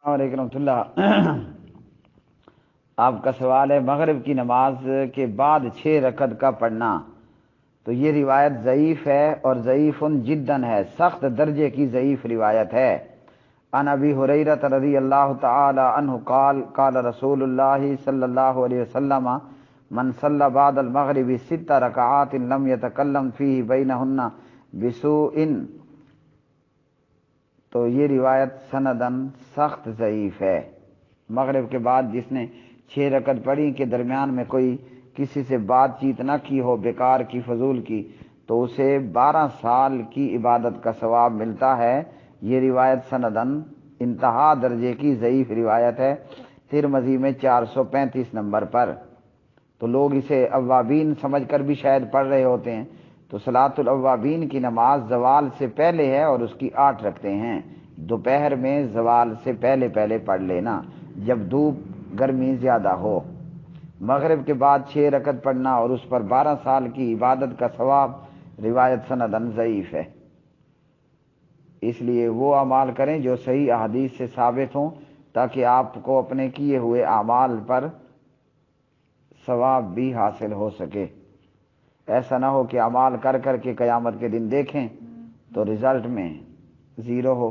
علیکم رحمۃ اللہ۔ آپ کا سوال ہے مغرب کی نماز کے بعد 6 رکعت کا پڑھنا، تو یہ روایت ضعیف ہے اور ضعیف جداً ہے، سخت درجے کی ضعیف روایت ہے۔ عن ابی ہریرہ رضی اللہ تعالی عنہ قال قال رسول اللہ صلی اللہ علیہ وسلم من صلی بعد المغرب 6 رکعات لم يتکلم فیہ بینہن بسوء، تو یہ روایت سندن سخت ضعیف ہے۔ مغرب کے بعد جس نے 6 رکعت پڑھی کے درمیان میں کوئی کسی سے بات چیت نہ کی ہو، بیکار کی، فضول کی، تو اسے 12 سال کی عبادت کا ثواب ملتا ہے۔ یہ روایت سندن انتہا درجے کی ضعیف روایت ہے، ترمذی میں 435 نمبر پر۔ تو لوگ اسے اوابین سمجھ کر بھی شاید پڑھ رہے ہوتے ہیں۔ تو صلاۃ الاوابین کی نماز زوال سے پہلے ہے اور اس کی 8 رکعتیں ہیں۔ دوپہر میں زوال سے پہلے پڑھ لینا جب دھوپ گرمی زیادہ ہو۔ مغرب کے بعد 6 رکعت پڑھنا اور اس پر 12 سال کی عبادت کا ثواب روایت سندن ضعیف ہے۔ اس لیے وہ اعمال کریں جو صحیح احادیث سے ثابت ہوں، تاکہ آپ کو اپنے کیے ہوئے اعمال پر ثواب بھی حاصل ہو سکے۔ ایسا نہ ہو کہ اعمال کر کر کے قیامت کے دن دیکھیں تو رزلٹ میں 0 ہو۔